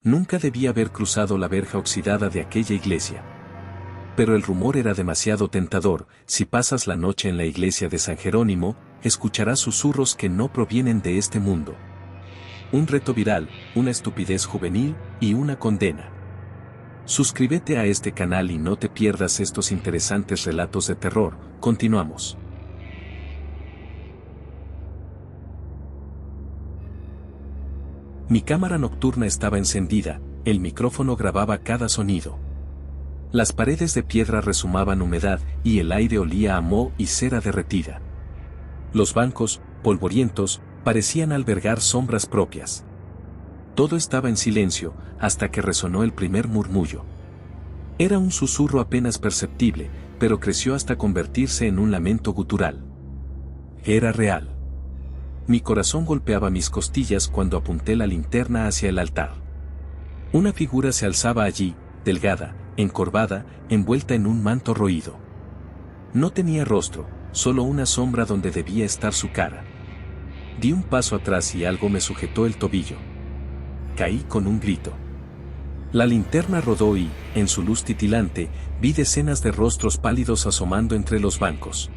Nunca debía haber cruzado la verja oxidada de aquella iglesia. Pero el rumor era demasiado tentador: si pasas la noche en la iglesia de San Jerónimo, escucharás susurros que no provienen de este mundo. Un reto viral, una estupidez juvenil y una condena. Suscríbete a este canal y no te pierdas estos interesantes relatos de terror. Continuamos. Mi cámara nocturna estaba encendida, el micrófono grababa cada sonido. Las paredes de piedra rezumaban humedad y el aire olía a moho y cera derretida. Los bancos, polvorientos, parecían albergar sombras propias. Todo estaba en silencio, hasta que resonó el primer murmullo. Era un susurro apenas perceptible, pero creció hasta convertirse en un lamento gutural. Era real. Mi corazón golpeaba mis costillas cuando apunté la linterna hacia el altar. Una figura se alzaba allí, delgada, encorvada, envuelta en un manto roído. No tenía rostro, solo una sombra donde debía estar su cara. Di un paso atrás y algo me sujetó el tobillo. Caí con un grito. La linterna rodó y, en su luz titilante, vi decenas de rostros pálidos asomando entre los bancos.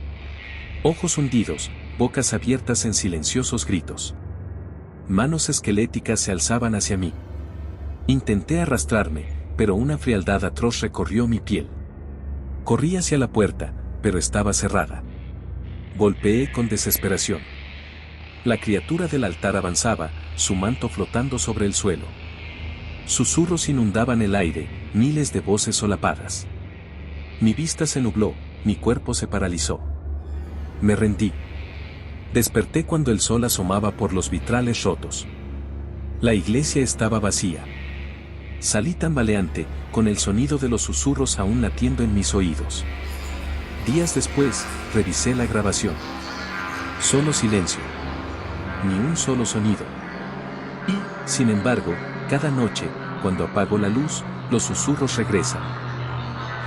Ojos hundidos, bocas abiertas en silenciosos gritos. Manos esqueléticas se alzaban hacia mí. Intenté arrastrarme, pero una frialdad atroz recorrió mi piel. Corrí hacia la puerta, pero estaba cerrada. Golpeé con desesperación. La criatura del altar avanzaba, su manto flotando sobre el suelo. Susurros inundaban el aire, miles de voces solapadas. Mi vista se nubló, mi cuerpo se paralizó. Me rendí. Desperté cuando el sol asomaba por los vitrales rotos. La iglesia estaba vacía. Salí tambaleante, con el sonido de los susurros aún latiendo en mis oídos. Días después, revisé la grabación. Solo silencio. Ni un solo sonido. Y, sin embargo, cada noche, cuando apago la luz, los susurros regresan.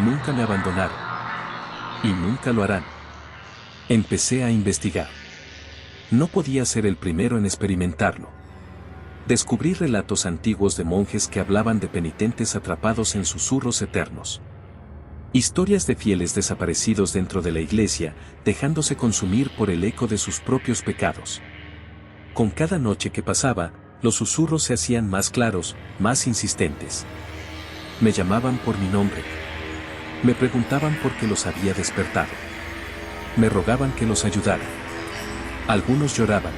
Nunca me abandonaron. Y nunca lo harán. Empecé a investigar. No podía ser el primero en experimentarlo. Descubrí relatos antiguos de monjes que hablaban de penitentes atrapados en susurros eternos. Historias de fieles desaparecidos dentro de la iglesia, dejándose consumir por el eco de sus propios pecados. Con cada noche que pasaba, los susurros se hacían más claros, más insistentes. Me llamaban por mi nombre. Me preguntaban por qué los había despertado. Me rogaban que los ayudara. Algunos lloraban.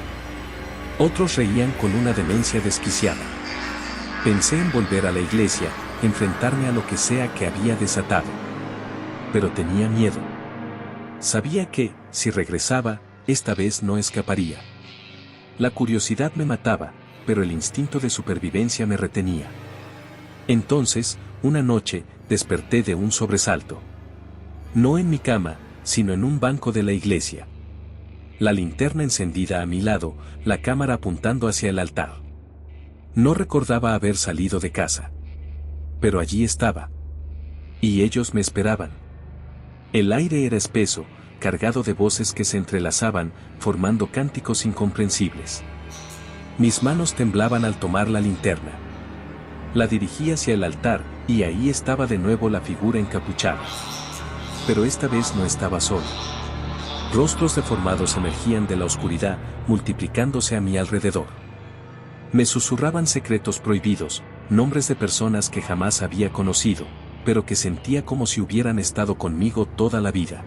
Otros reían con una demencia desquiciada. Pensé en volver a la iglesia, enfrentarme a lo que sea que había desatado. Pero tenía miedo. Sabía que, si regresaba, esta vez no escaparía. La curiosidad me mataba, pero el instinto de supervivencia me retenía. Entonces, una noche, desperté de un sobresalto. No en mi cama, sino en un banco de la iglesia. La linterna encendida a mi lado, la cámara apuntando hacia el altar. No recordaba haber salido de casa. Pero allí estaba. Y ellos me esperaban. El aire era espeso, cargado de voces que se entrelazaban, formando cánticos incomprensibles. Mis manos temblaban al tomar la linterna. La dirigí hacia el altar, y ahí estaba de nuevo la figura encapuchada. Pero esta vez no estaba solo. Rostros deformados emergían de la oscuridad, multiplicándose a mi alrededor. Me susurraban secretos prohibidos, nombres de personas que jamás había conocido, pero que sentía como si hubieran estado conmigo toda la vida.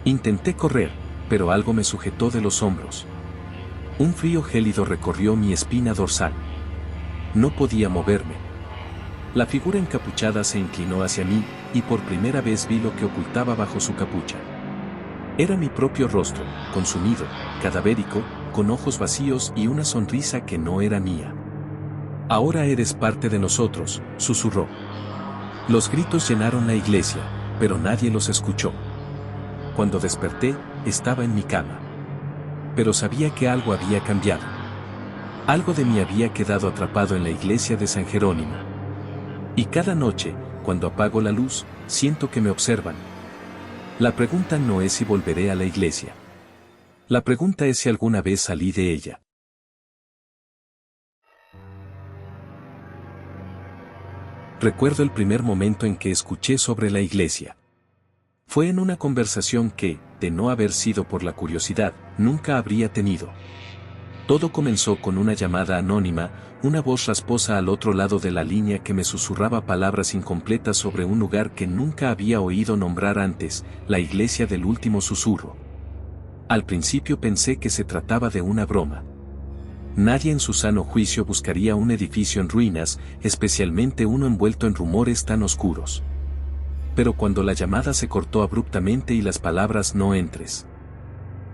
Intenté correr, pero algo me sujetó de los hombros. Un frío gélido recorrió mi espina dorsal. No podía moverme. La figura encapuchada se inclinó hacia mí, y por primera vez vi lo que ocultaba bajo su capucha. Era mi propio rostro, consumido, cadavérico, con ojos vacíos y una sonrisa que no era mía. Ahora eres parte de nosotros, susurró. Los gritos llenaron la iglesia, pero nadie los escuchó. Cuando desperté, estaba en mi cama. Pero sabía que algo había cambiado. Algo de mí había quedado atrapado en la iglesia de San Jerónimo. Y cada noche, cuando apago la luz, siento que me observan. La pregunta no es si volveré a la iglesia. La pregunta es si alguna vez salí de ella. Recuerdo el primer momento en que escuché sobre la iglesia. Fue en una conversación que, de no haber sido por la curiosidad, nunca habría tenido. Todo comenzó con una llamada anónima, una voz rasposa al otro lado de la línea que me susurraba palabras incompletas sobre un lugar que nunca había oído nombrar antes, la iglesia del último susurro. Al principio pensé que se trataba de una broma. Nadie en su sano juicio buscaría un edificio en ruinas, especialmente uno envuelto en rumores tan oscuros. Pero cuando la llamada se cortó abruptamente y las palabras "no entres"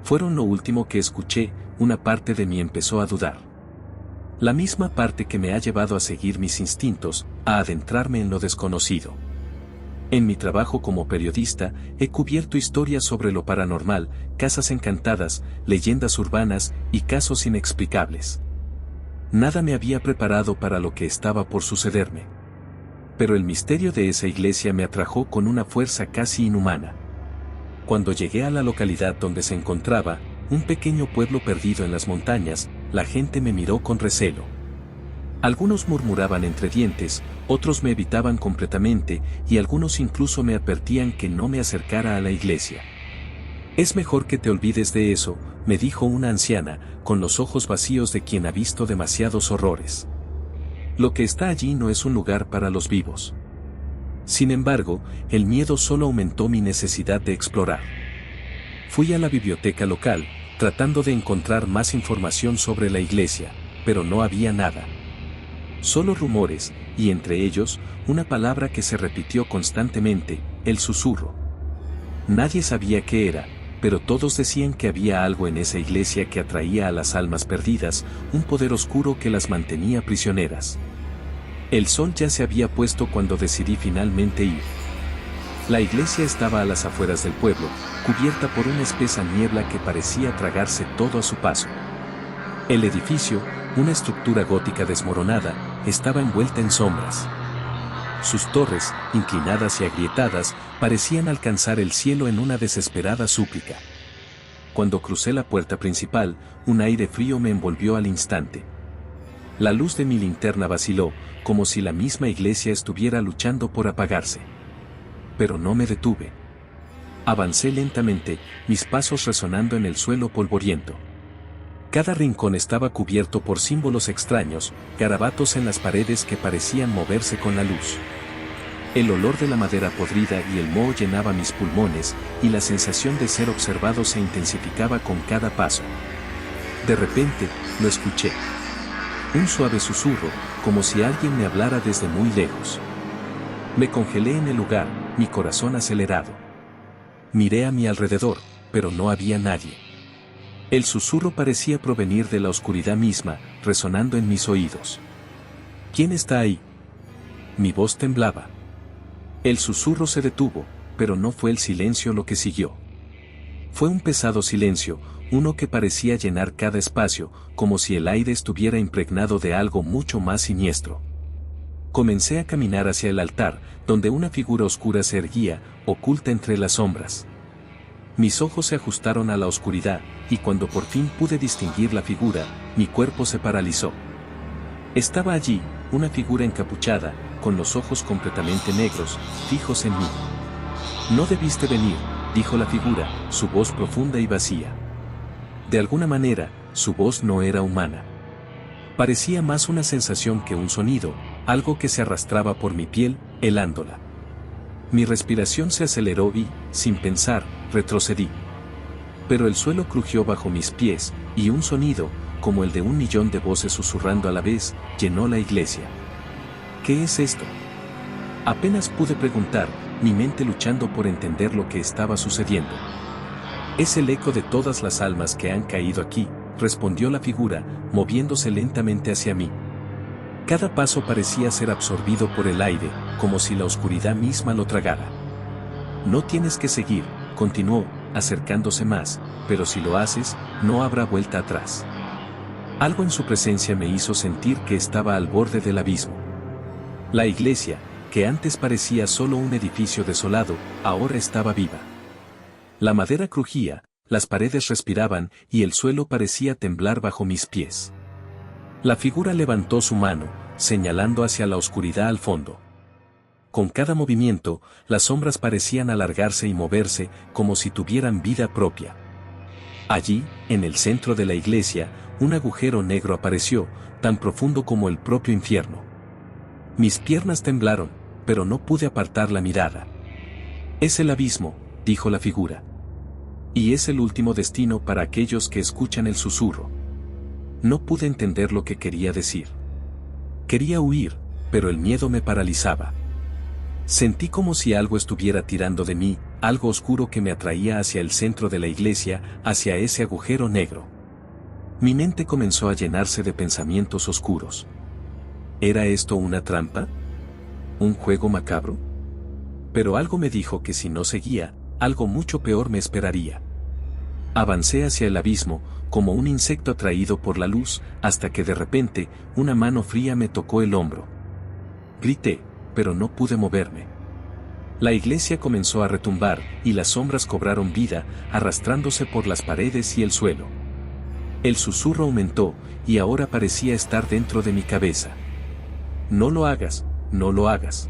fueron lo último que escuché, una parte de mí empezó a dudar. La misma parte que me ha llevado a seguir mis instintos, a adentrarme en lo desconocido. En mi trabajo como periodista, he cubierto historias sobre lo paranormal, casas encantadas, leyendas urbanas y casos inexplicables. Nada me había preparado para lo que estaba por sucederme. Pero el misterio de esa iglesia me atrajo con una fuerza casi inhumana. Cuando llegué a la localidad donde se encontraba, un pequeño pueblo perdido en las montañas, la gente me miró con recelo. Algunos murmuraban entre dientes, otros me evitaban completamente, y algunos incluso me advertían que no me acercara a la iglesia. «Es mejor que te olvides de eso», me dijo una anciana, con los ojos vacíos de quien ha visto demasiados horrores. «Lo que está allí no es un lugar para los vivos». Sin embargo, el miedo solo aumentó mi necesidad de explorar. Fui a la biblioteca local, tratando de encontrar más información sobre la iglesia, pero no había nada. Solo rumores, y entre ellos, una palabra que se repitió constantemente, el susurro. Nadie sabía qué era, pero todos decían que había algo en esa iglesia que atraía a las almas perdidas, un poder oscuro que las mantenía prisioneras. El sol ya se había puesto cuando decidí finalmente ir. La iglesia estaba a las afueras del pueblo, cubierta por una espesa niebla que parecía tragarse todo a su paso. El edificio, una estructura gótica desmoronada, estaba envuelta en sombras. Sus torres, inclinadas y agrietadas, parecían alcanzar el cielo en una desesperada súplica. Cuando crucé la puerta principal, un aire frío me envolvió al instante. La luz de mi linterna vaciló, como si la misma iglesia estuviera luchando por apagarse. Pero no me detuve. Avancé lentamente, mis pasos resonando en el suelo polvoriento. Cada rincón estaba cubierto por símbolos extraños, garabatos en las paredes que parecían moverse con la luz. El olor de la madera podrida y el moho llenaba mis pulmones, y la sensación de ser observado se intensificaba con cada paso. De repente, lo escuché. Un suave susurro, como si alguien me hablara desde muy lejos. Me congelé en el lugar, mi corazón acelerado. Miré a mi alrededor, pero no había nadie. El susurro parecía provenir de la oscuridad misma, resonando en mis oídos. ¿Quién está ahí? Mi voz temblaba. El susurro se detuvo, pero no fue el silencio lo que siguió. Fue un pesado silencio, uno que parecía llenar cada espacio, como si el aire estuviera impregnado de algo mucho más siniestro. Comencé a caminar hacia el altar, donde una figura oscura se erguía, oculta entre las sombras. Mis ojos se ajustaron a la oscuridad, y cuando por fin pude distinguir la figura, mi cuerpo se paralizó. Estaba allí, una figura encapuchada, con los ojos completamente negros, fijos en mí. «No debiste venir», dijo la figura, su voz profunda y vacía. De alguna manera, su voz no era humana. Parecía más una sensación que un sonido, algo que se arrastraba por mi piel, helándola. Mi respiración se aceleró y, sin pensar, retrocedí. Pero el suelo crujió bajo mis pies, y un sonido, como el de 1.000.000 de voces susurrando a la vez, llenó la iglesia. ¿Qué es esto? Apenas pude preguntar, mi mente luchando por entender lo que estaba sucediendo. «Es el eco de todas las almas que han caído aquí», respondió la figura, moviéndose lentamente hacia mí. Cada paso parecía ser absorbido por el aire, como si la oscuridad misma lo tragara. «No tienes que seguir», continuó, acercándose más, «pero si lo haces, no habrá vuelta atrás». Algo en su presencia me hizo sentir que estaba al borde del abismo. La iglesia, que antes parecía solo un edificio desolado, ahora estaba viva. La madera crujía, las paredes respiraban y el suelo parecía temblar bajo mis pies. La figura levantó su mano, señalando hacia la oscuridad al fondo. Con cada movimiento, las sombras parecían alargarse y moverse como si tuvieran vida propia. Allí, en el centro de la iglesia, un agujero negro apareció, tan profundo como el propio infierno. Mis piernas temblaron, pero no pude apartar la mirada. Es el abismo, dijo la figura. Y es el último destino para aquellos que escuchan el susurro. No pude entender lo que quería decir. Quería huir, pero el miedo me paralizaba. Sentí como si algo estuviera tirando de mí, algo oscuro que me atraía hacia el centro de la iglesia, hacia ese agujero negro. Mi mente comenzó a llenarse de pensamientos oscuros. ¿Era esto una trampa? ¿Un juego macabro? Pero algo me dijo que si no seguía, algo mucho peor me esperaría. Avancé hacia el abismo, como un insecto atraído por la luz, hasta que de repente, una mano fría me tocó el hombro. Grité, pero no pude moverme. La iglesia comenzó a retumbar, y las sombras cobraron vida, arrastrándose por las paredes y el suelo. El susurro aumentó, y ahora parecía estar dentro de mi cabeza. No lo hagas, no lo hagas.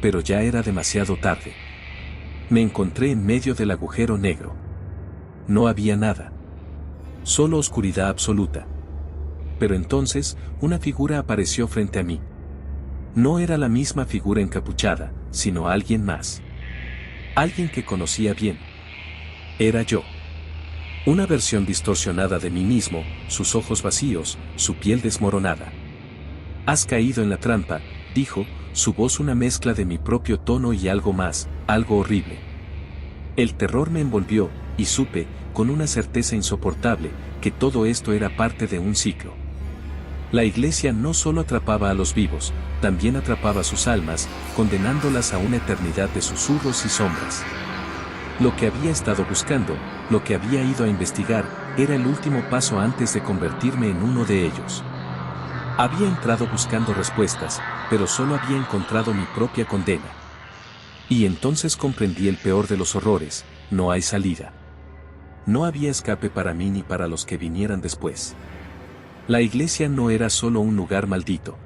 Pero ya era demasiado tarde. Me encontré en medio del agujero negro. No había nada. Solo oscuridad absoluta. Pero entonces, una figura apareció frente a mí. No era la misma figura encapuchada, sino alguien más. Alguien que conocía bien. Era yo. Una versión distorsionada de mí mismo, sus ojos vacíos, su piel desmoronada. Has caído en la trampa, dijo, su voz una mezcla de mi propio tono y algo más, algo horrible. El terror me envolvió, y supe, con una certeza insoportable, que todo esto era parte de un ciclo. La iglesia no solo atrapaba a los vivos, también atrapaba sus almas, condenándolas a una eternidad de susurros y sombras. Lo que había estado buscando, lo que había ido a investigar, era el último paso antes de convertirme en uno de ellos. Había entrado buscando respuestas, pero solo había encontrado mi propia condena. Y entonces comprendí el peor de los horrores: no hay salida. No había escape para mí ni para los que vinieran después. La iglesia no era solo un lugar maldito.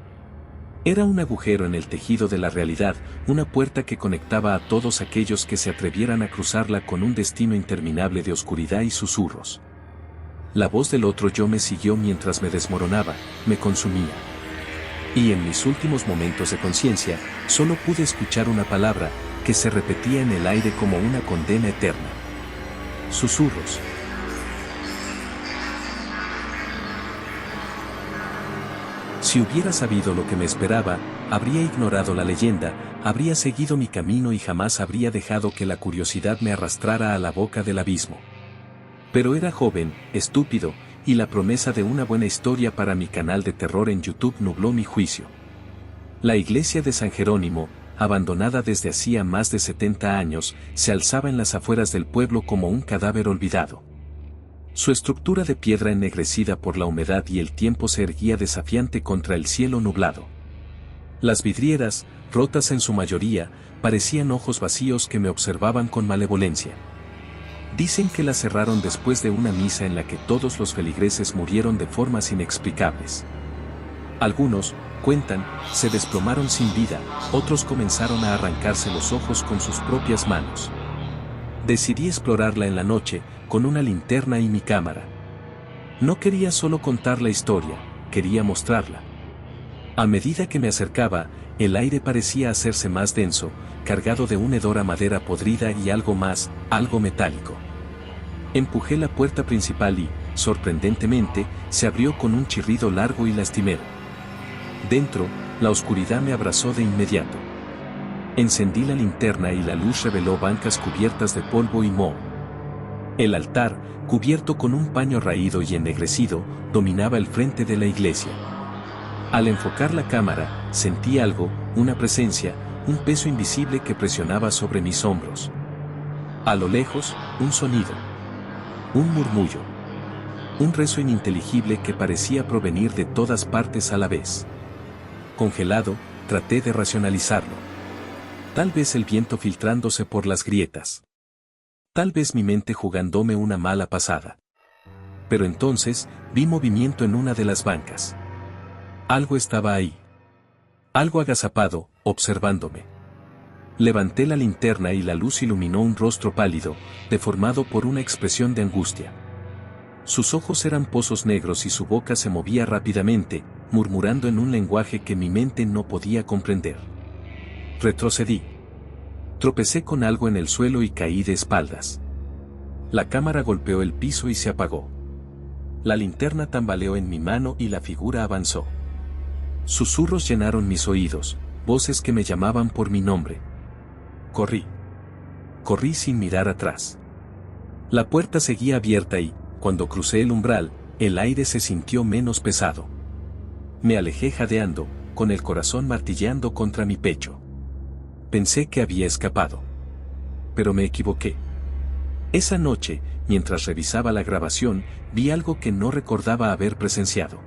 Era un agujero en el tejido de la realidad, una puerta que conectaba a todos aquellos que se atrevieran a cruzarla con un destino interminable de oscuridad y susurros. La voz del otro yo me siguió mientras me desmoronaba, me consumía. Y en mis últimos momentos de conciencia, solo pude escuchar una palabra, que se repetía en el aire como una condena eterna. Susurros. Si hubiera sabido lo que me esperaba, habría ignorado la leyenda, habría seguido mi camino y jamás habría dejado que la curiosidad me arrastrara a la boca del abismo. Pero era joven, estúpido, y la promesa de una buena historia para mi canal de terror en YouTube nubló mi juicio. La iglesia de San Jerónimo, abandonada desde hacía más de 70 años, se alzaba en las afueras del pueblo como un cadáver olvidado. Su estructura de piedra ennegrecida por la humedad y el tiempo se erguía desafiante contra el cielo nublado. Las vidrieras, rotas en su mayoría, parecían ojos vacíos que me observaban con malevolencia. Dicen que la cerraron después de una misa en la que todos los feligreses murieron de formas inexplicables. Algunos, cuentan, se desplomaron sin vida, otros comenzaron a arrancarse los ojos con sus propias manos. Decidí explorarla en la noche, con una linterna y mi cámara. No quería solo contar la historia, quería mostrarla. A medida que me acercaba, el aire parecía hacerse más denso, cargado de un hedor a madera podrida y algo más, algo metálico. Empujé la puerta principal y, sorprendentemente, se abrió con un chirrido largo y lastimero. Dentro, la oscuridad me abrazó de inmediato. Encendí la linterna y la luz reveló bancas cubiertas de polvo y moho. El altar, cubierto con un paño raído y ennegrecido, dominaba el frente de la iglesia. Al enfocar la cámara, sentí algo, una presencia, un peso invisible que presionaba sobre mis hombros. A lo lejos, un sonido. Un murmullo. Un rezo ininteligible que parecía provenir de todas partes a la vez. Congelado, traté de racionalizarlo. Tal vez el viento filtrándose por las grietas. Tal vez mi mente jugándome una mala pasada. Pero entonces, vi movimiento en una de las bancas. Algo estaba ahí. Algo agazapado, observándome. Levanté la linterna y la luz iluminó un rostro pálido, deformado por una expresión de angustia. Sus ojos eran pozos negros y su boca se movía rápidamente, murmurando en un lenguaje que mi mente no podía comprender. Retrocedí. Tropecé con algo en el suelo y caí de espaldas. La cámara golpeó el piso y se apagó. La linterna tambaleó en mi mano y la figura avanzó. Susurros llenaron mis oídos, voces que me llamaban por mi nombre. Corrí. Corrí sin mirar atrás. La puerta seguía abierta y, cuando crucé el umbral, el aire se sintió menos pesado. Me alejé jadeando, con el corazón martilleando contra mi pecho. Pensé que había escapado. Pero me equivoqué. Esa noche, mientras revisaba la grabación, vi algo que no recordaba haber presenciado.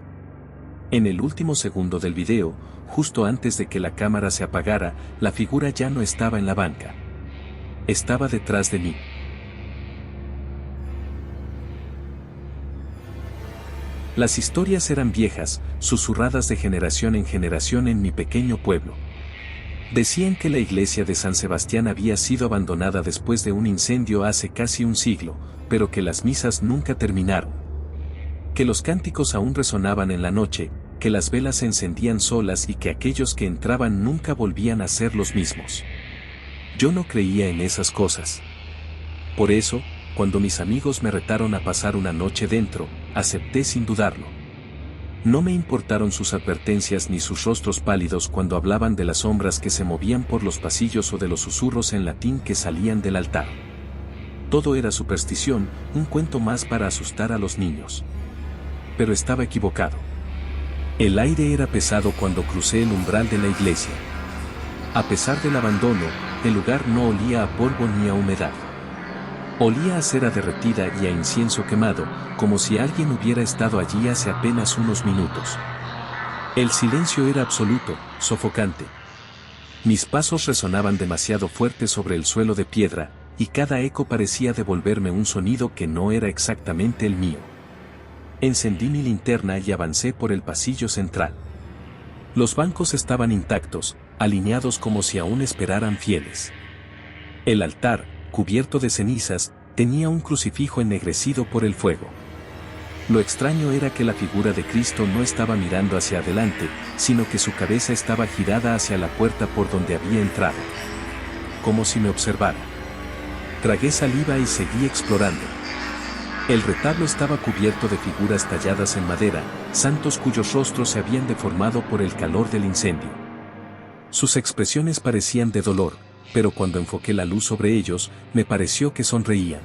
En el último segundo del video, justo antes de que la cámara se apagara, la figura ya no estaba en la banca. Estaba detrás de mí. Las historias eran viejas, susurradas de generación en generación en mi pequeño pueblo. Decían que la iglesia de San Sebastián había sido abandonada después de un incendio hace casi un siglo, pero que las misas nunca terminaron. Que los cánticos aún resonaban en la noche, que las velas se encendían solas y que aquellos que entraban nunca volvían a ser los mismos. Yo no creía en esas cosas. Por eso, cuando mis amigos me retaron a pasar una noche dentro, acepté sin dudarlo. No me importaron sus advertencias ni sus rostros pálidos cuando hablaban de las sombras que se movían por los pasillos o de los susurros en latín que salían del altar. Todo era superstición, un cuento más para asustar a los niños. Pero estaba equivocado. El aire era pesado cuando crucé el umbral de la iglesia. A pesar del abandono, el lugar no olía a polvo ni a humedad. Olía a cera derretida y a incienso quemado, como si alguien hubiera estado allí hace apenas unos minutos. El silencio era absoluto, sofocante. Mis pasos resonaban demasiado fuerte sobre el suelo de piedra, y cada eco parecía devolverme un sonido que no era exactamente el mío. Encendí mi linterna y avancé por el pasillo central. Los bancos estaban intactos, alineados como si aún esperaran fieles. El altar, cubierto de cenizas, tenía un crucifijo ennegrecido por el fuego. Lo extraño era que la figura de Cristo no estaba mirando hacia adelante, sino que su cabeza estaba girada hacia la puerta por donde había entrado. Como si me observara. Tragué saliva y seguí explorando. El retablo estaba cubierto de figuras talladas en madera, santos cuyos rostros se habían deformado por el calor del incendio. Sus expresiones parecían de dolor, pero cuando enfoqué la luz sobre ellos, me pareció que sonreían.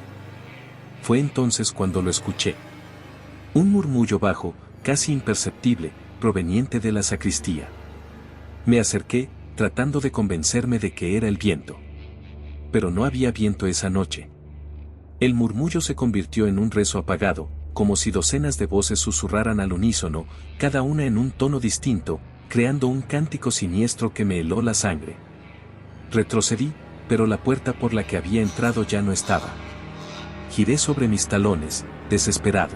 Fue entonces cuando lo escuché. Un murmullo bajo, casi imperceptible, proveniente de la sacristía. Me acerqué, tratando de convencerme de que era el viento. Pero no había viento esa noche. El murmullo se convirtió en un rezo apagado, como si docenas de voces susurraran al unísono, cada una en un tono distinto, creando un cántico siniestro que me heló la sangre. Retrocedí, pero la puerta por la que había entrado ya no estaba. Giré sobre mis talones, desesperado.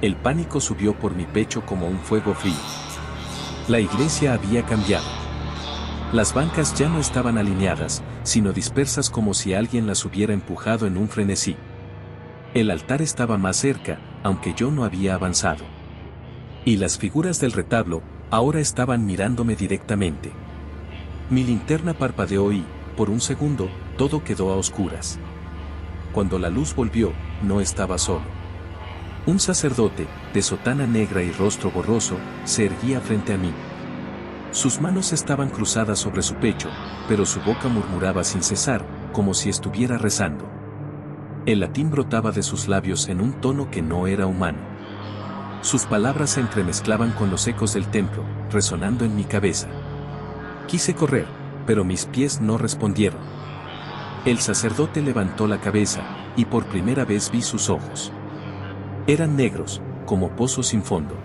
El pánico subió por mi pecho como un fuego frío. La iglesia había cambiado. Las bancas ya no estaban alineadas, sino dispersas como si alguien las hubiera empujado en un frenesí. El altar estaba más cerca, aunque yo no había avanzado. Y las figuras del retablo, ahora estaban mirándome directamente. Mi linterna parpadeó y, por un segundo, todo quedó a oscuras. Cuando la luz volvió, no estaba solo. Un sacerdote, de sotana negra y rostro borroso, se erguía frente a mí. Sus manos estaban cruzadas sobre su pecho, pero su boca murmuraba sin cesar, como si estuviera rezando. El latín brotaba de sus labios en un tono que no era humano. Sus palabras se entremezclaban con los ecos del templo, resonando en mi cabeza. Quise correr, pero mis pies no respondieron. El sacerdote levantó la cabeza, y por primera vez vi sus ojos. Eran negros, como pozos sin fondo.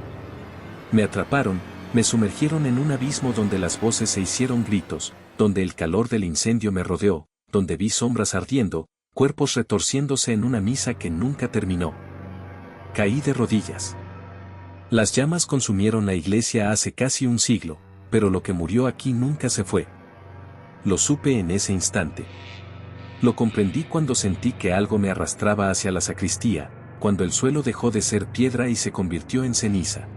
Me atraparon, me sumergieron en un abismo donde las voces se hicieron gritos, donde el calor del incendio me rodeó, donde vi sombras ardiendo, cuerpos retorciéndose en una misa que nunca terminó. Caí de rodillas. Las llamas consumieron la iglesia hace casi un siglo, pero lo que murió aquí nunca se fue. Lo supe en ese instante. Lo comprendí cuando sentí que algo me arrastraba hacia la sacristía, cuando el suelo dejó de ser piedra y se convirtió en ceniza.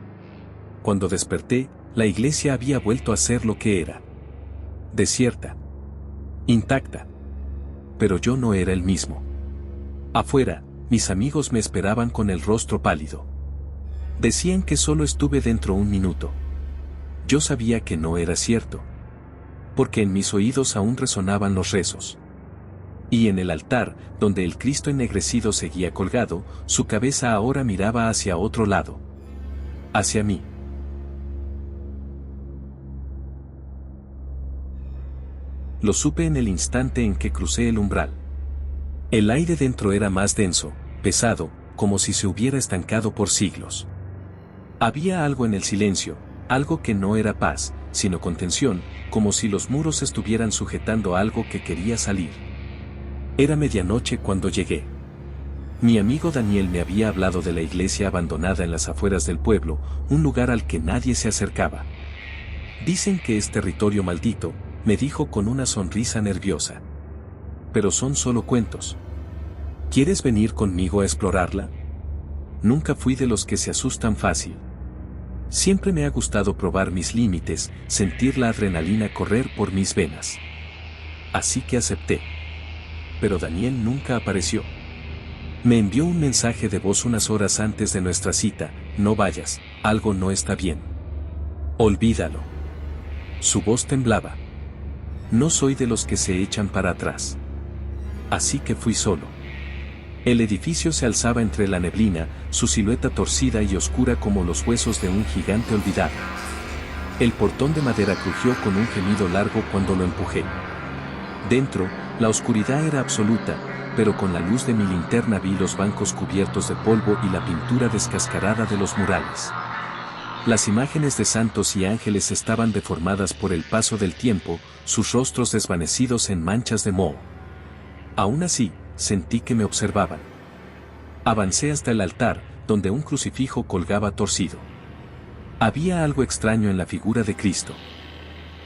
Cuando desperté, la iglesia había vuelto a ser lo que era. Desierta. Intacta. Pero yo no era el mismo. Afuera, mis amigos me esperaban con el rostro pálido. Decían que solo estuve dentro un minuto. Yo sabía que no era cierto. Porque en mis oídos aún resonaban los rezos. Y en el altar, donde el Cristo ennegrecido seguía colgado, su cabeza ahora miraba hacia otro lado. Hacia mí. Lo supe en el instante en que crucé el umbral. El aire dentro era más denso, pesado, como si se hubiera estancado por siglos. Había algo en el silencio, algo que no era paz, sino contención, como si los muros estuvieran sujetando algo que quería salir. Era medianoche cuando llegué. Mi amigo Daniel me había hablado de la iglesia abandonada en las afueras del pueblo, un lugar al que nadie se acercaba. Dicen que es territorio maldito, me dijo con una sonrisa nerviosa. Pero son solo cuentos. ¿Quieres venir conmigo a explorarla? Nunca fui de los que se asustan fácil. Siempre me ha gustado probar mis límites, sentir la adrenalina correr por mis venas. Así que acepté. Pero Daniel nunca apareció. Me envió un mensaje de voz unas horas antes de nuestra cita: no vayas, algo no está bien. Olvídalo. Su voz temblaba. No soy de los que se echan para atrás. Así que fui solo. El edificio se alzaba entre la neblina, su silueta torcida y oscura como los huesos de un gigante olvidado. El portón de madera crujió con un gemido largo cuando lo empujé. Dentro, la oscuridad era absoluta, pero con la luz de mi linterna vi los bancos cubiertos de polvo y la pintura descascarada de los murales. Las imágenes de santos y ángeles estaban deformadas por el paso del tiempo, sus rostros desvanecidos en manchas de moho. Aún así, sentí que me observaban. Avancé hasta el altar, donde un crucifijo colgaba torcido. Había algo extraño en la figura de Cristo.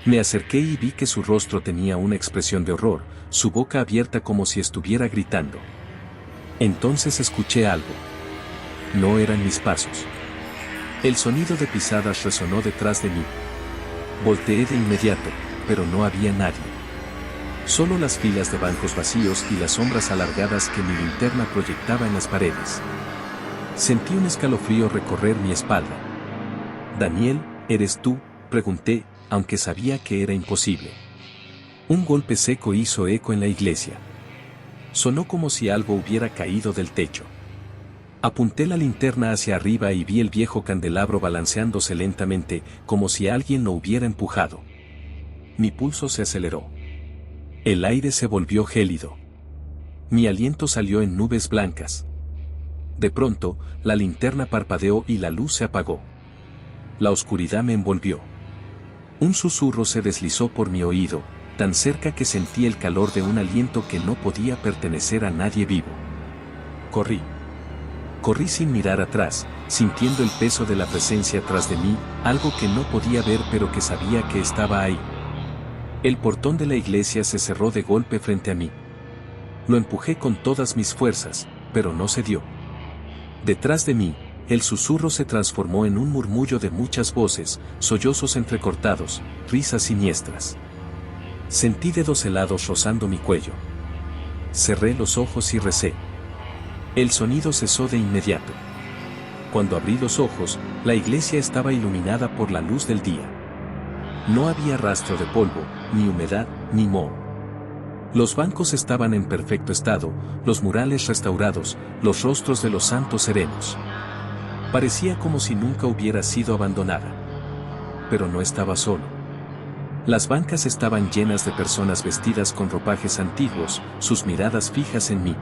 Me acerqué y vi que su rostro tenía una expresión de horror, su boca abierta como si estuviera gritando. Entonces escuché algo. No eran mis pasos. El sonido de pisadas resonó detrás de mí. Volteé de inmediato, pero no había nadie. Solo las filas de bancos vacíos y las sombras alargadas que mi linterna proyectaba en las paredes. Sentí un escalofrío recorrer mi espalda. «Daniel, ¿eres tú?», pregunté, aunque sabía que era imposible. Un golpe seco hizo eco en la iglesia. Sonó como si algo hubiera caído del techo. Apunté la linterna hacia arriba y vi el viejo candelabro balanceándose lentamente, como si alguien lo hubiera empujado. Mi pulso se aceleró. El aire se volvió gélido. Mi aliento salió en nubes blancas. De pronto, la linterna parpadeó y la luz se apagó. La oscuridad me envolvió. Un susurro se deslizó por mi oído, tan cerca que sentí el calor de un aliento que no podía pertenecer a nadie vivo. Corrí. Corrí sin mirar atrás, sintiendo el peso de la presencia tras de mí, algo que no podía ver pero que sabía que estaba ahí. El portón de la iglesia se cerró de golpe frente a mí. Lo empujé con todas mis fuerzas, pero no cedió. Detrás de mí, el susurro se transformó en un murmullo de muchas voces, sollozos entrecortados, risas siniestras. Sentí dedos helados rozando mi cuello. Cerré los ojos y recé. El sonido cesó de inmediato. Cuando abrí los ojos, la iglesia estaba iluminada por la luz del día. No había rastro de polvo, ni humedad, ni moho. Los bancos estaban en perfecto estado, los murales restaurados, los rostros de los santos serenos. Parecía como si nunca hubiera sido abandonada. Pero no estaba solo. Las bancas estaban llenas de personas vestidas con ropajes antiguos, sus miradas fijas en mí.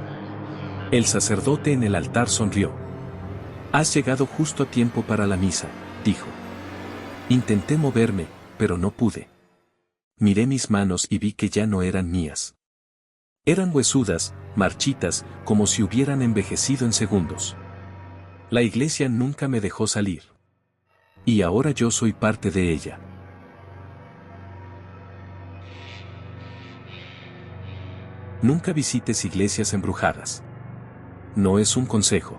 El sacerdote en el altar sonrió. «Has llegado justo a tiempo para la misa», dijo. Intenté moverme, pero no pude. Miré mis manos y vi que ya no eran mías. Eran huesudas, marchitas, como si hubieran envejecido en segundos. La iglesia nunca me dejó salir. Y ahora yo soy parte de ella. Nunca visites iglesias embrujadas. No es un consejo.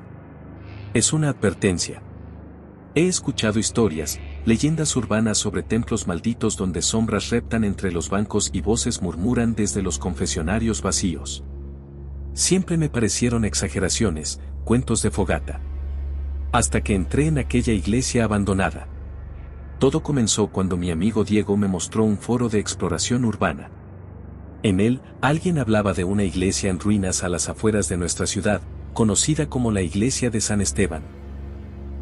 Es una advertencia. He escuchado historias, leyendas urbanas sobre templos malditos donde sombras reptan entre los bancos y voces murmuran desde los confesionarios vacíos. Siempre me parecieron exageraciones, cuentos de fogata. Hasta que entré en aquella iglesia abandonada. Todo comenzó cuando mi amigo Diego me mostró un foro de exploración urbana. En él, alguien hablaba de una iglesia en ruinas a las afueras de nuestra ciudad, conocida como la iglesia de San Esteban.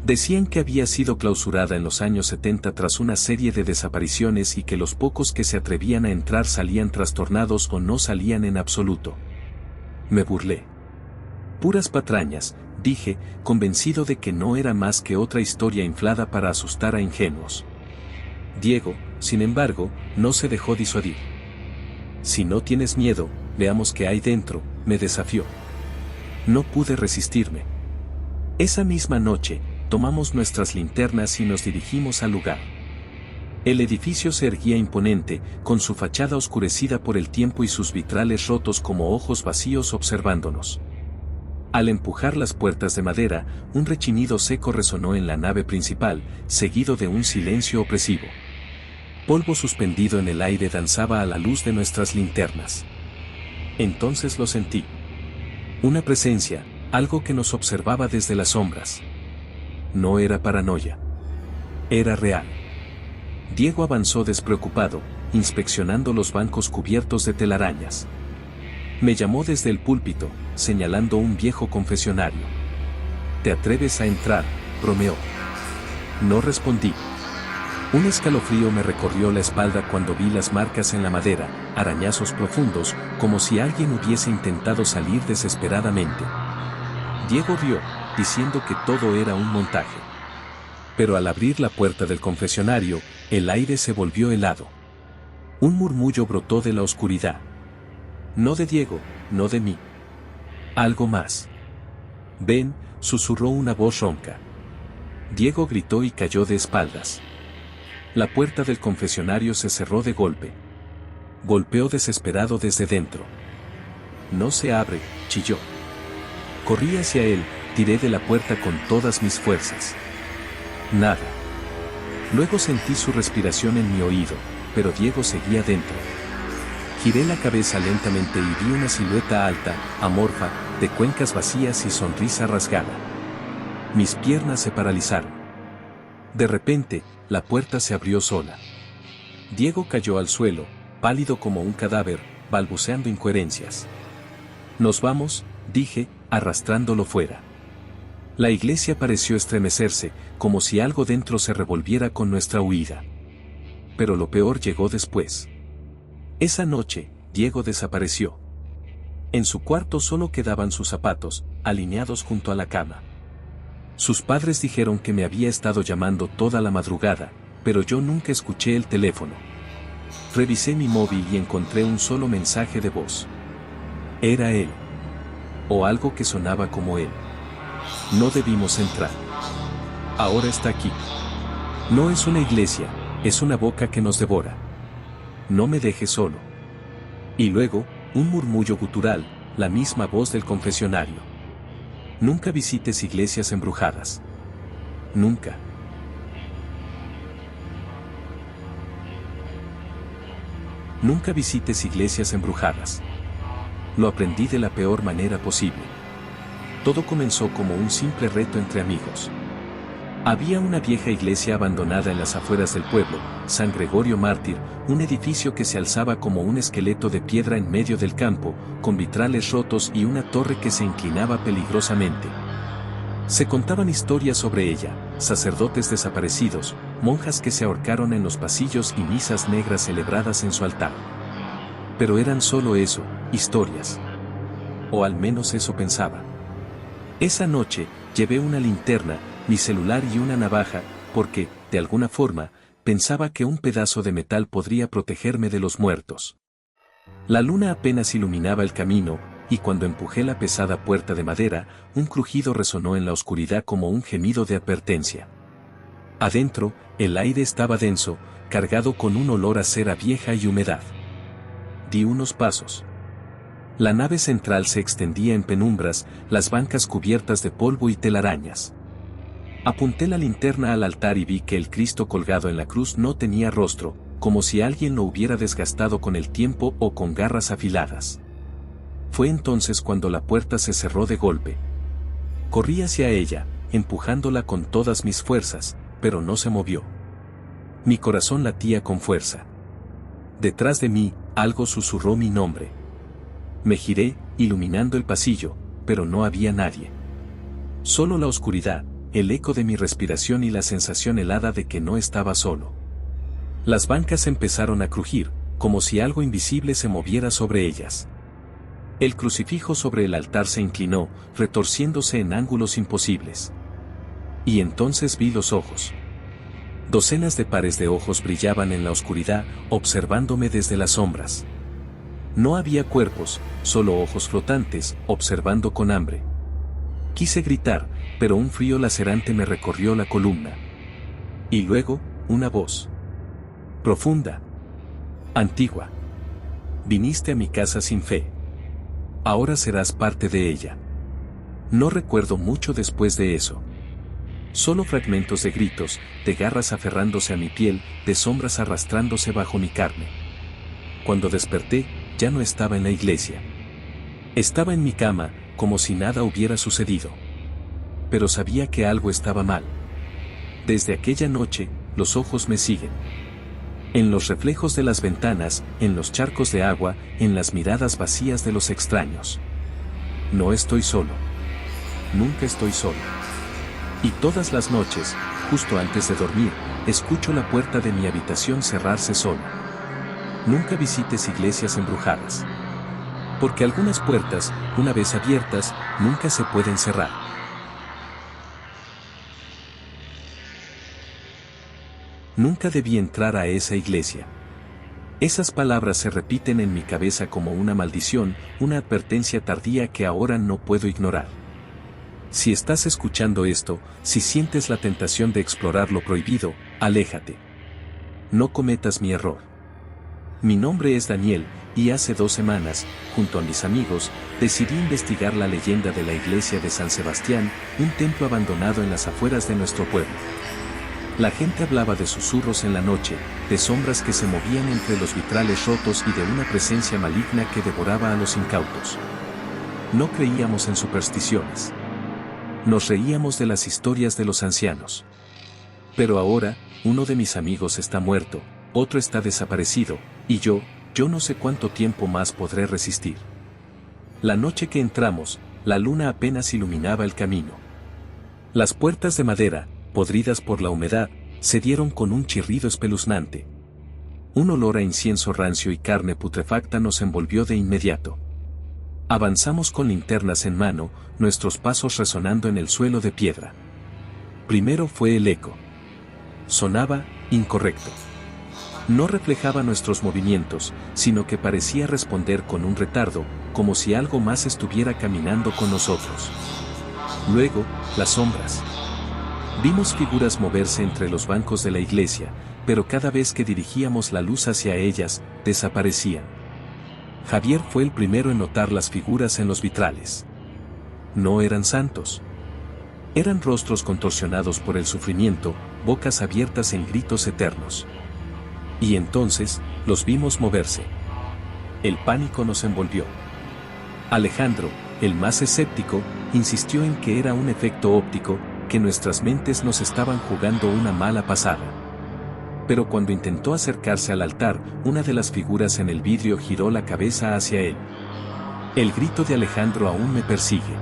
Decían que había sido clausurada en los años 70 tras una serie de desapariciones y que los pocos que se atrevían a entrar salían trastornados o no salían en absoluto. Me burlé. Puras patrañas, dije, convencido de que no era más que otra historia inflada para asustar a ingenuos. Diego, sin embargo, no se dejó disuadir. Si no tienes miedo, veamos qué hay dentro, me desafió. No pude resistirme. Esa misma noche, tomamos nuestras linternas y nos dirigimos al lugar. El edificio se erguía imponente, con su fachada oscurecida por el tiempo y sus vitrales rotos como ojos vacíos observándonos. Al empujar las puertas de madera, un rechinido seco resonó en la nave principal, seguido de un silencio opresivo. Polvo suspendido en el aire danzaba a la luz de nuestras linternas. Entonces lo sentí. Una presencia, algo que nos observaba desde las sombras. No era paranoia. Era real. Diego avanzó despreocupado, inspeccionando los bancos cubiertos de telarañas. Me llamó desde el púlpito, señalando un viejo confesionario. ¿Te atreves a entrar?, bromeó. No respondí. Un escalofrío me recorrió la espalda cuando vi las marcas en la madera, arañazos profundos, como si alguien hubiese intentado salir desesperadamente. Diego rió, diciendo que todo era un montaje. Pero al abrir la puerta del confesionario, el aire se volvió helado. Un murmullo brotó de la oscuridad. No de Diego, no de mí. Algo más. Ven, susurró una voz ronca. Diego gritó y cayó de espaldas. La puerta del confesionario se cerró de golpe. Golpeó desesperado desde dentro. No se abre, chilló. Corrí hacia él, tiré de la puerta con todas mis fuerzas. Nada. Luego sentí su respiración en mi oído, pero Diego seguía dentro. Giré la cabeza lentamente y vi una silueta alta, amorfa, de cuencas vacías y sonrisa rasgada. Mis piernas se paralizaron. De repente, la puerta se abrió sola. Diego cayó al suelo, pálido como un cadáver, balbuceando incoherencias. Nos vamos, dije, arrastrándolo fuera. La iglesia pareció estremecerse, como si algo dentro se revolviera con nuestra huida. Pero lo peor llegó después. Esa noche, Diego desapareció. En su cuarto solo quedaban sus zapatos, alineados junto a la cama. Sus padres dijeron que me había estado llamando toda la madrugada, pero yo nunca escuché el teléfono. Revisé mi móvil y encontré un solo mensaje de voz. Era él. O algo que sonaba como él. No debimos entrar. Ahora está aquí. No es una iglesia, es una boca que nos devora. No me dejes solo. Y luego, un murmullo gutural, la misma voz del confesionario. Nunca visites iglesias embrujadas. Nunca. Nunca visites iglesias embrujadas. Lo aprendí de la peor manera posible. Todo comenzó como un simple reto entre amigos. Había una vieja iglesia abandonada en las afueras del pueblo, San Gregorio Mártir, un edificio que se alzaba como un esqueleto de piedra en medio del campo, con vitrales rotos y una torre que se inclinaba peligrosamente. Se contaban historias sobre ella, sacerdotes desaparecidos, monjas que se ahorcaron en los pasillos y misas negras celebradas en su altar. Pero eran solo eso, historias. O al menos eso pensaba. Esa noche, llevé una linterna, mi celular y una navaja, porque, de alguna forma, pensaba que un pedazo de metal podría protegerme de los muertos. La luna apenas iluminaba el camino, y cuando empujé la pesada puerta de madera, un crujido resonó en la oscuridad como un gemido de advertencia. Adentro, el aire estaba denso, cargado con un olor a cera vieja y humedad. Di unos pasos. La nave central se extendía en penumbras, las bancas cubiertas de polvo y telarañas. Apunté la linterna al altar y vi que el Cristo colgado en la cruz no tenía rostro, como si alguien lo hubiera desgastado con el tiempo o con garras afiladas. Fue entonces cuando la puerta se cerró de golpe. Corrí hacia ella, empujándola con todas mis fuerzas, pero no se movió. Mi corazón latía con fuerza. Detrás de mí, algo susurró mi nombre. Me giré, iluminando el pasillo, pero no había nadie. Solo la oscuridad, el eco de mi respiración y la sensación helada de que no estaba solo. Las bancas empezaron a crujir, como si algo invisible se moviera sobre ellas. El crucifijo sobre el altar se inclinó, retorciéndose en ángulos imposibles. Y entonces vi los ojos. Docenas de pares de ojos brillaban en la oscuridad, observándome desde las sombras. No había cuerpos, solo ojos flotantes, observando con hambre. Quise gritar, pero un frío lacerante me recorrió la columna. Y luego, una voz. Profunda. Antigua. Viniste a mi casa sin fe. Ahora serás parte de ella. No recuerdo mucho después de eso. Solo fragmentos de gritos, de garras aferrándose a mi piel, de sombras arrastrándose bajo mi carne. Cuando desperté, ya no estaba en la iglesia. Estaba en mi cama, como si nada hubiera sucedido. Pero sabía que algo estaba mal. Desde aquella noche, los ojos me siguen. En los reflejos de las ventanas, en los charcos de agua, en las miradas vacías de los extraños. No estoy solo. Nunca estoy solo. Y todas las noches, justo antes de dormir, escucho la puerta de mi habitación cerrarse sola. Nunca visites iglesias embrujadas. Porque algunas puertas, una vez abiertas, nunca se pueden cerrar. Nunca debí entrar a esa iglesia. Esas palabras se repiten en mi cabeza como una maldición, una advertencia tardía que ahora no puedo ignorar. Si estás escuchando esto, si sientes la tentación de explorar lo prohibido, aléjate. No cometas mi error. Mi nombre es Daniel, y hace 2 semanas, junto a mis amigos, decidí investigar la leyenda de la iglesia de San Sebastián, un templo abandonado en las afueras de nuestro pueblo. La gente hablaba de susurros en la noche, de sombras que se movían entre los vitrales rotos y de una presencia maligna que devoraba a los incautos. No creíamos en supersticiones. Nos reíamos de las historias de los ancianos. Pero ahora, uno de mis amigos está muerto, otro está desaparecido, y yo no sé cuánto tiempo más podré resistir. La noche que entramos, la luna apenas iluminaba el camino. Las puertas de madera, podridas por la humedad, se dieron con un chirrido espeluznante. Un olor a incienso rancio y carne putrefacta nos envolvió de inmediato. Avanzamos con linternas en mano, nuestros pasos resonando en el suelo de piedra. Primero fue el eco. Sonaba incorrecto. No reflejaba nuestros movimientos, sino que parecía responder con un retardo, como si algo más estuviera caminando con nosotros. Luego, las sombras. Vimos figuras moverse entre los bancos de la iglesia, pero cada vez que dirigíamos la luz hacia ellas, desaparecían. Javier fue el primero en notar las figuras en los vitrales. No eran santos. Eran rostros contorsionados por el sufrimiento, bocas abiertas en gritos eternos. Y entonces, los vimos moverse. El pánico nos envolvió. Alejandro, el más escéptico, insistió en que era un efecto óptico, que nuestras mentes nos estaban jugando una mala pasada. Pero cuando intentó acercarse al altar, una de las figuras en el vidrio giró la cabeza hacia él. El grito de Alejandro aún me persigue.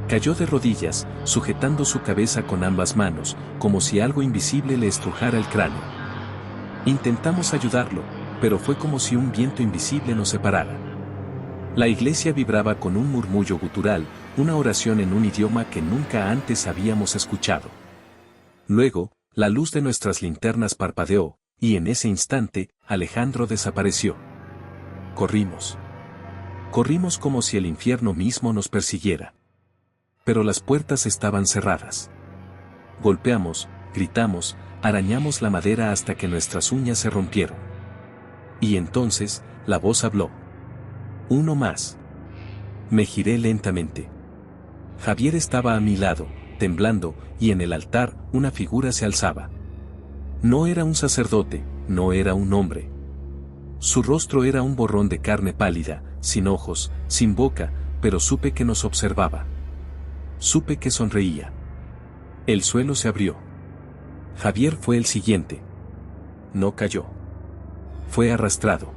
Cayó de rodillas, sujetando su cabeza con ambas manos, como si algo invisible le estrujara el cráneo. Intentamos ayudarlo, pero fue como si un viento invisible nos separara. La iglesia vibraba con un murmullo gutural, una oración en un idioma que nunca antes habíamos escuchado. Luego, la luz de nuestras linternas parpadeó, y en ese instante, Alejandro desapareció. Corrimos. Corrimos como si el infierno mismo nos persiguiera. Pero las puertas estaban cerradas. Golpeamos, gritamos, arañamos la madera hasta que nuestras uñas se rompieron. Y entonces, la voz habló. Uno más. Me giré lentamente. Javier estaba a mi lado, temblando, y en el altar una figura se alzaba. No era un sacerdote, no era un hombre. Su rostro era un borrón de carne pálida, sin ojos, sin boca, pero supe que nos observaba. Supe que sonreía. El suelo se abrió. Javier fue el siguiente. No cayó. Fue arrastrado.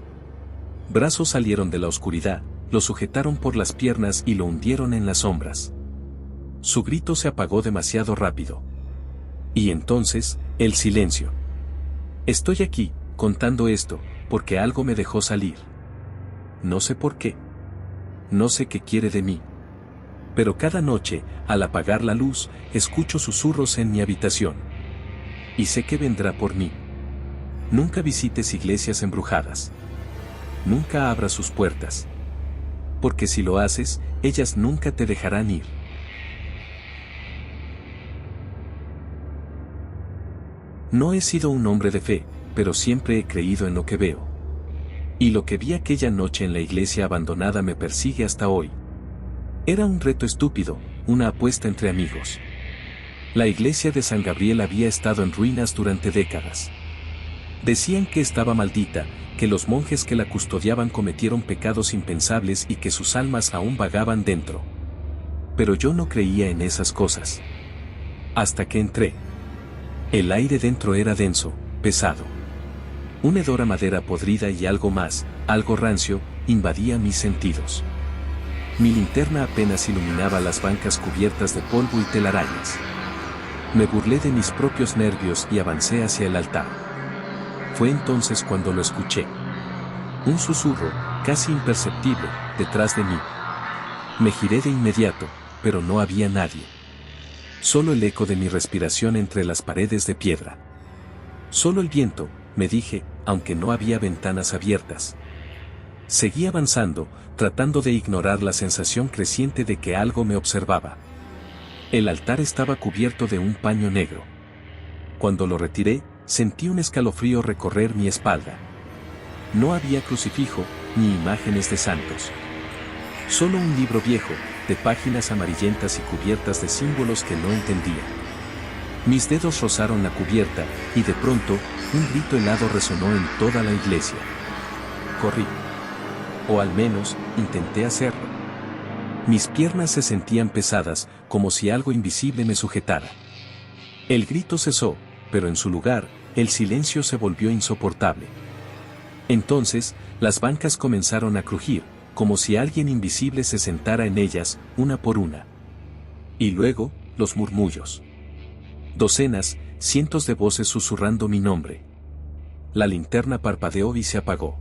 Brazos salieron de la oscuridad, lo sujetaron por las piernas y lo hundieron en las sombras. Su grito se apagó demasiado rápido. Y entonces, el silencio. Estoy aquí, contando esto, porque algo me dejó salir. No sé por qué. No sé qué quiere de mí. Pero cada noche, al apagar la luz, escucho susurros en mi habitación. Y sé que vendrá por mí. Nunca visites iglesias embrujadas. Nunca abras sus puertas. Porque si lo haces, ellas nunca te dejarán ir. No he sido un hombre de fe, pero siempre he creído en lo que veo. Y lo que vi aquella noche en la iglesia abandonada me persigue hasta hoy. Era un reto estúpido, una apuesta entre amigos. La iglesia de San Gabriel había estado en ruinas durante décadas. Decían que estaba maldita, que los monjes que la custodiaban cometieron pecados impensables y que sus almas aún vagaban dentro. Pero yo no creía en esas cosas. Hasta que entré. El aire dentro era denso, pesado. Un hedor a madera podrida y algo más, algo rancio, invadía mis sentidos. Mi linterna apenas iluminaba las bancas cubiertas de polvo y telarañas. Me burlé de mis propios nervios y avancé hacia el altar. Fue entonces cuando lo escuché. Un susurro, casi imperceptible, detrás de mí. Me giré de inmediato, pero no había nadie. Solo el eco de mi respiración entre las paredes de piedra. Solo el viento, me dije, aunque no había ventanas abiertas. Seguí avanzando, tratando de ignorar la sensación creciente de que algo me observaba. El altar estaba cubierto de un paño negro. Cuando lo retiré, sentí un escalofrío recorrer mi espalda. No había crucifijo, ni imágenes de santos. Solo un libro viejo, de páginas amarillentas y cubiertas de símbolos que no entendía. Mis dedos rozaron la cubierta, y de pronto, un grito helado resonó en toda la iglesia. Corrí. O al menos, intenté hacerlo. Mis piernas se sentían pesadas, como si algo invisible me sujetara. El grito cesó, pero en su lugar, el silencio se volvió insoportable. Entonces, las bancas comenzaron a crujir, como si alguien invisible se sentara en ellas, una por una. Y luego, los murmullos. Docenas, cientos de voces susurrando mi nombre. La linterna parpadeó y se apagó.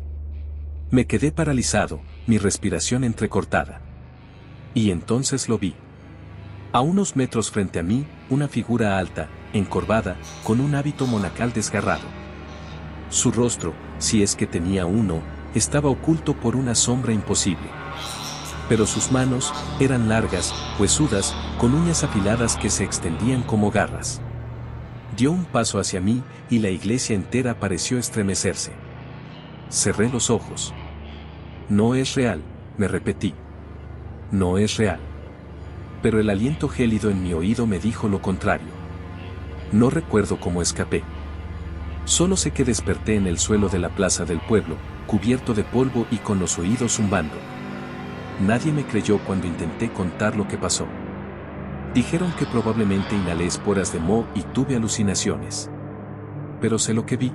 Me quedé paralizado, mi respiración entrecortada. Y entonces lo vi. A unos metros frente a mí, una figura alta, encorvada, con un hábito monacal desgarrado. Su rostro, si es que tenía uno, estaba oculto por una sombra imposible. Pero sus manos eran largas, huesudas, con uñas afiladas que se extendían como garras. Dio un paso hacia mí, y la iglesia entera pareció estremecerse. Cerré los ojos. No es real, me repetí. No es real. Pero el aliento gélido en mi oído me dijo lo contrario. No recuerdo cómo escapé. Solo sé que desperté en el suelo de la plaza del pueblo, cubierto de polvo y con los oídos zumbando. Nadie me creyó cuando intenté contar lo que pasó. Dijeron que probablemente inhalé esporas de moho y tuve alucinaciones. Pero sé lo que vi.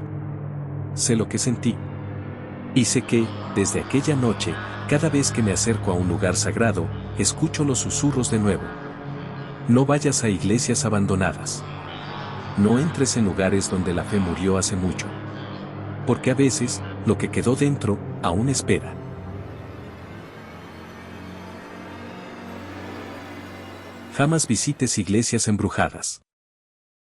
Sé lo que sentí. Y sé que, desde aquella noche, cada vez que me acerco a un lugar sagrado, escucho los susurros de nuevo. No vayas a iglesias abandonadas. No entres en lugares donde la fe murió hace mucho. Porque a veces, lo que quedó dentro, aún espera. Jamás visites iglesias embrujadas.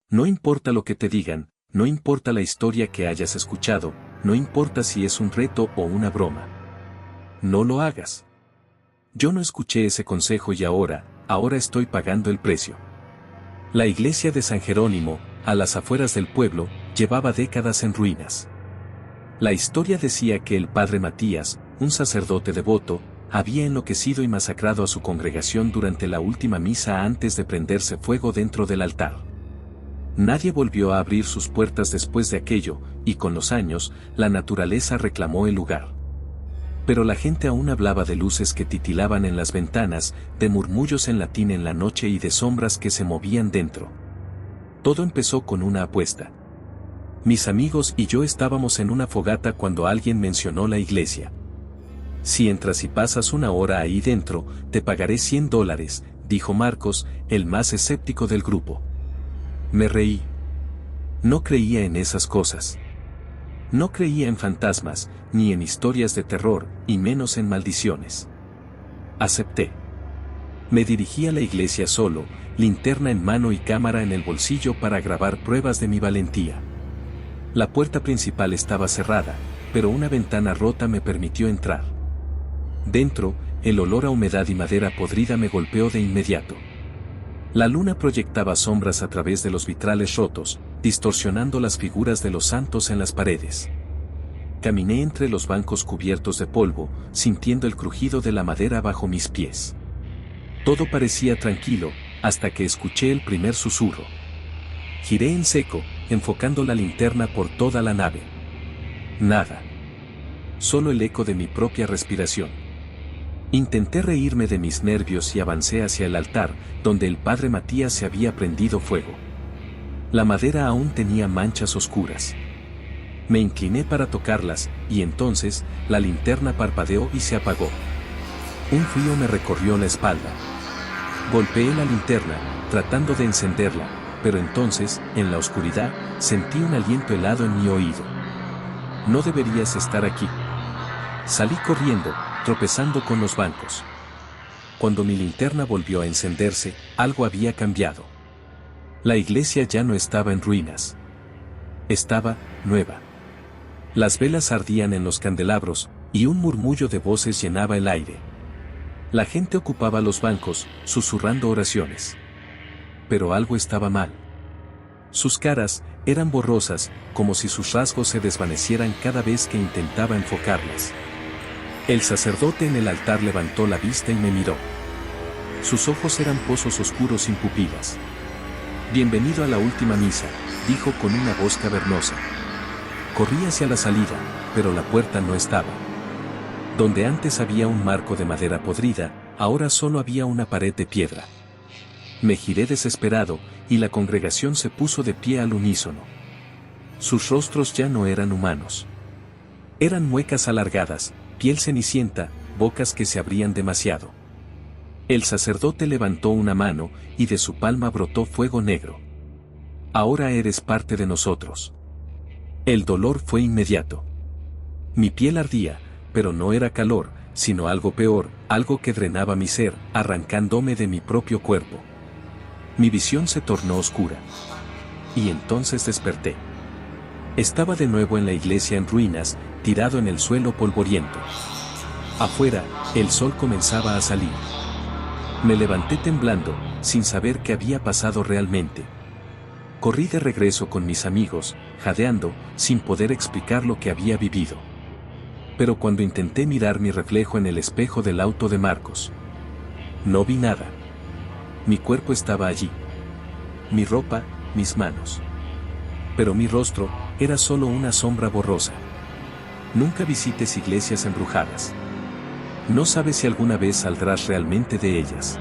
No importa lo que te digan, no importa la historia que hayas escuchado, no importa si es un reto o una broma. No lo hagas. Yo no escuché ese consejo y ahora estoy pagando el precio. La iglesia de San Jerónimo, a las afueras del pueblo, llevaba décadas en ruinas. La historia decía que el padre Matías, un sacerdote devoto, había enloquecido y masacrado a su congregación durante la última misa antes de prenderse fuego dentro del altar. Nadie volvió a abrir sus puertas después de aquello, y con los años, la naturaleza reclamó el lugar. Pero la gente aún hablaba de luces que titilaban en las ventanas, de murmullos en latín en la noche y de sombras que se movían dentro. Todo empezó con una apuesta. Mis amigos y yo estábamos en una fogata cuando alguien mencionó la iglesia. Si entras y pasas una hora ahí dentro, te pagaré $100, dijo Marcos, el más escéptico del grupo. Me reí. No creía en esas cosas. No creía en fantasmas, ni en historias de terror, y menos en maldiciones. Acepté. Me dirigí a la iglesia solo, linterna en mano y cámara en el bolsillo para grabar pruebas de mi valentía. La puerta principal estaba cerrada, pero una ventana rota me permitió entrar. Dentro, el olor a humedad y madera podrida me golpeó de inmediato. La luna proyectaba sombras a través de los vitrales rotos, distorsionando las figuras de los santos en las paredes. Caminé entre los bancos cubiertos de polvo, sintiendo el crujido de la madera bajo mis pies. Todo parecía tranquilo, hasta que escuché el primer susurro. Giré en seco, enfocando la linterna por toda la nave. Nada. Solo el eco de mi propia respiración. Intenté reírme de mis nervios y avancé hacia el altar, donde el padre Matías se había prendido fuego. La madera aún tenía manchas oscuras. Me incliné para tocarlas, y entonces, la linterna parpadeó y se apagó. Un frío me recorrió la espalda. Golpeé la linterna, tratando de encenderla, pero entonces, en la oscuridad, sentí un aliento helado en mi oído. No deberías estar aquí. Salí corriendo, tropezando con los bancos. Cuando mi linterna volvió a encenderse, algo había cambiado. La iglesia ya no estaba en ruinas. Estaba nueva. Las velas ardían en los candelabros, y un murmullo de voces llenaba el aire. La gente ocupaba los bancos, susurrando oraciones. Pero algo estaba mal. Sus caras eran borrosas, como si sus rasgos se desvanecieran cada vez que intentaba enfocarlas. El sacerdote en el altar levantó la vista y me miró. Sus ojos eran pozos oscuros sin pupilas. Bienvenido a la última misa, dijo con una voz cavernosa. Corrí hacia la salida, pero la puerta no estaba. Donde antes había un marco de madera podrida, ahora solo había una pared de piedra. Me giré desesperado, y la congregación se puso de pie al unísono. Sus rostros ya no eran humanos. Eran muecas alargadas, piel cenicienta, bocas que se abrían demasiado. El sacerdote levantó una mano, y de su palma brotó fuego negro. Ahora eres parte de nosotros. El dolor fue inmediato. Mi piel ardía, pero no era calor, sino algo peor, algo que drenaba mi ser, arrancándome de mi propio cuerpo. Mi visión se tornó oscura. Y entonces desperté. Estaba de nuevo en la iglesia en ruinas, tirado en el suelo polvoriento. Afuera, el sol comenzaba a salir. Me levanté temblando, sin saber qué había pasado realmente. Corrí de regreso con mis amigos, jadeando, sin poder explicar lo que había vivido. Pero cuando intenté mirar mi reflejo en el espejo del auto de Marcos, no vi nada. Mi cuerpo estaba allí. Mi ropa, mis manos. Pero mi rostro era solo una sombra borrosa. Nunca visites iglesias embrujadas. No sabes si alguna vez saldrás realmente de ellas.